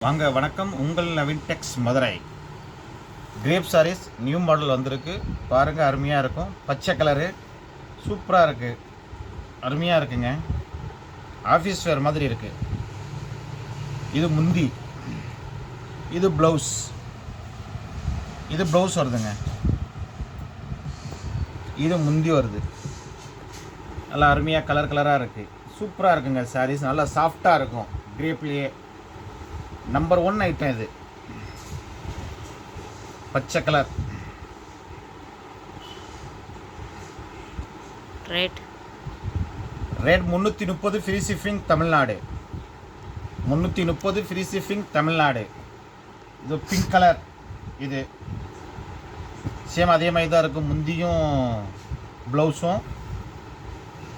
வாங்க வணக்கம். உங்கள் Naveen Tex Madurai. Crepe sarees new model வந்திருக்கு. பாருங்கள், அருமையாக இருக்கும். பச்சை கலரு சூப்பராக இருக்குது, அருமையாக இருக்குங்க. ஆஃபீஸ் வேர் மாதிரி இருக்குது. இது முந்தி, இது ப்ளவுஸ். இது ப்ளவுஸ் வருதுங்க. இது முந்தி வருது. நல்லா அருமையாக கலர் கலராக இருக்குது. சூப்பராக இருக்குங்க. சாரீஸ் நல்லா சாஃப்டாக இருக்கும். கிரேப்லேயே நம்பர் 1 ஐட்டம் இது. பச்சை colour. Rate 330 free shipping Tamil Nadu. 330 free shipping Tamil Nadu. இது பிங்க் கலர். இது சேம் அதே மாதிரி தான் இருக்கும். முந்தியும் ப்ளவுஸும்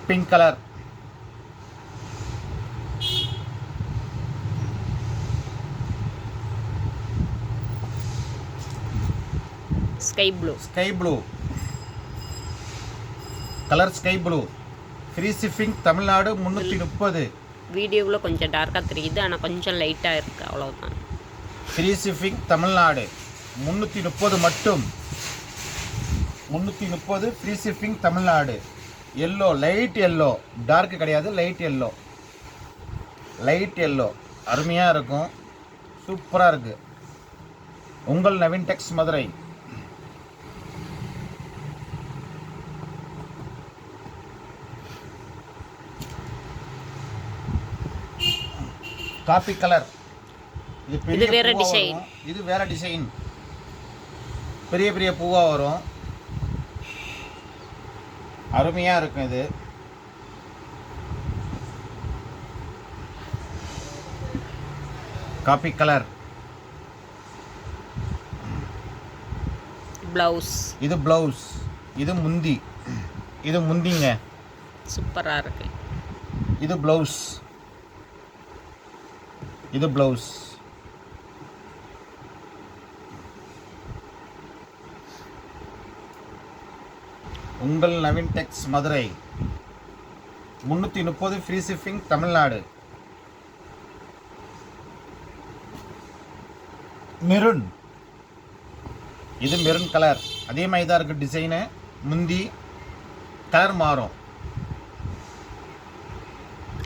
pink colour. Sky blue colour. Sky blue free shipping Tamil Nadu. 330. வீடியோவில் கொஞ்சம் டார்க்காக தெரியுது, ஆனால் கொஞ்சம் லைட்டாக இருக்குது, அவ்வளோதான். ஃப்ரீ ஷிப்பிங் தமிழ்நாடு 330 மட்டும். 330 free shipping Tamil Nadu. Yellow, light yellow, dark கிடையாது, லைட் எல்லோ. லைட் எல்லோ அருமையாக இருக்கும், சூப்பராக இருக்குது. உங்கள் Naveen Tex Madurai. Coffee colour. இது வேற டிசைன். இது வேற டிசைன். பெரிய பெரிய பூவாக வரும், அருமையாக இருக்கும். இது காபி கலர். ப்ளவுஸ். இது ப்ளவுஸ். இது முந்தி. இது முந்திங்க, சூப்பராக இருக்கு. இது ப்ளவுஸ். இது ப்ளவுஸ். உங்கள் Naveen Tex Madurai. 330 free shipping Tamil Nadu. Maroon. இது மெரூன் கலர். அதே மாதிரி தான் இருக்குது டிசைனு. முந்தி கலர் மாறும்.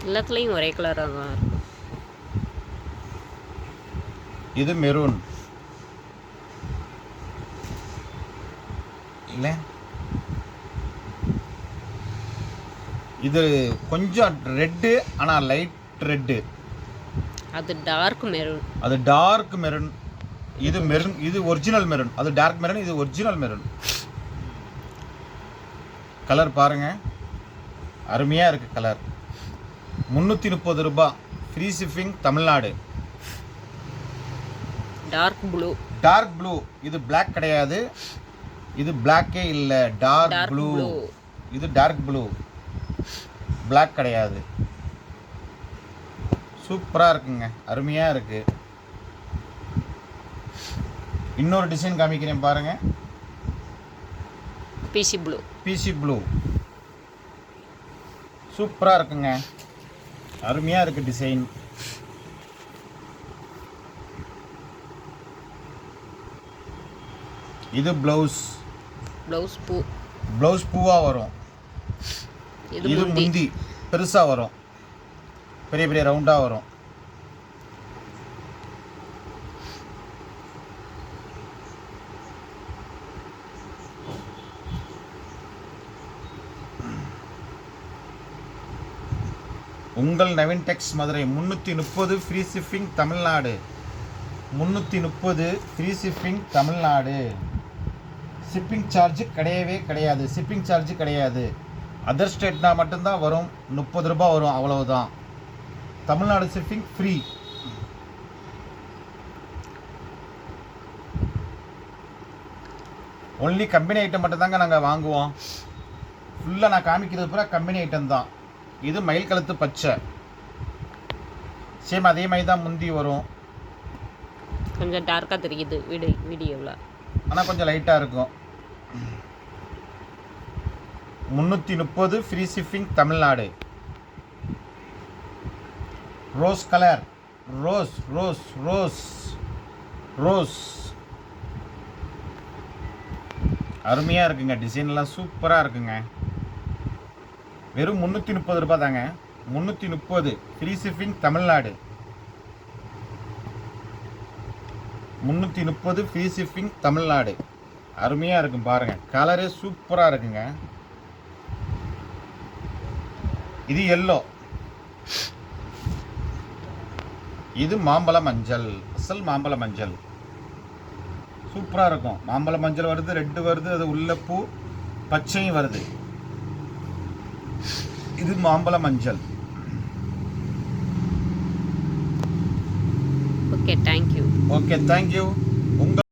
எல்லாத்துலேயும் ஒரே கலராக தான் இருக்கும். இது மெரூன் இல்லை, இது கொஞ்சம் ரெட்டு, ஆனால் லைட் ரெட்டு. அது டார்க் மெரூன். அது டார்க் மெரூன். இது மெரூன். இது ஒரிஜினல் மெரூன். அது டார்க் மெரூன், இது ஒரிஜினல் மெரூன். கலர் பாருங்க, அருமையாக இருக்குது கலர். 330 ரூபாய் free shipping Tamil Nadu. Dark blue. Dark blue. இது பிளாக் கிடையாது, இது பிளாக்கே இல்லை, டார்க் ப்ளூ. இது டார்க் ப்ளூ, பிளாக் கிடையாது. சூப்பராக இருக்குங்க, அருமையாக இருக்கு. இன்னொரு டிசைன் காமிக்கிறேன் பாருங்க. PC blue. பிசி ப்ளூ சூப்பராக இருக்குங்க, அருமையாக இருக்கு டிசைன். இது ப்ளவுஸ். ப்ளவுஸ் பூவாக வரும். இது முந்தி பெருசாக வரும், பெரிய பெரிய ரவுண்டாக வரும். உங்கள் Naveen Tex Madurai. 330 free shipping Tamil Nadu. 330 free shipping Tamil Nadu. Shipping charge கிடையவே கிடையாது. ஷிப்பிங் சார்ஜ் கிடையாது. அதர் ஸ்டேட்னா மட்டும்தான் வரும், 30 ரூபாய் வரும், அவ்வளவுதான். Tamil Nadu shipping free. Only company item மட்டும்தாங்க நாங்கள் வாங்குவோம். ஃபுல்லாக நான் காமிக்கிறது பூரா கம்பெனி ஐட்டம் தான். இது மயில் கழுத்து பச்சை. சேம் அதே மாதிரி தான் முந்தி வரும். கொஞ்சம் டார்க்காக தெரியுது வீடியோவில், ஆனால் கொஞ்சம் லைட்டாக இருக்கும். 330 free shipping Tamil Nadu. Rose colour. Rose rose rose rose அருமையாக இருக்குங்க. டிசைன்லாம் சூப்பராக இருக்குங்க. வெறும் 330 ரூபாய் தாங்க. 330 free shipping Tamil Nadu. 330 free shipping Tamil Nadu. அருமையாக இருக்கும் பாருங்கள். கலரே சூப்பராக இருக்குங்க. இது எல்லோ, இது மாம்பழ மஞ்சள். அசல் மாம்பழ மஞ்சள் சூப்பராக இருக்கும். மாம்பழ மஞ்சள் வருது, ரெட்டு வருது, அது உள்ள பூ பச்சையும் வருது. இது மாம்பழ மஞ்சள். Okay, thank you. Okay, thank you. உங்கள்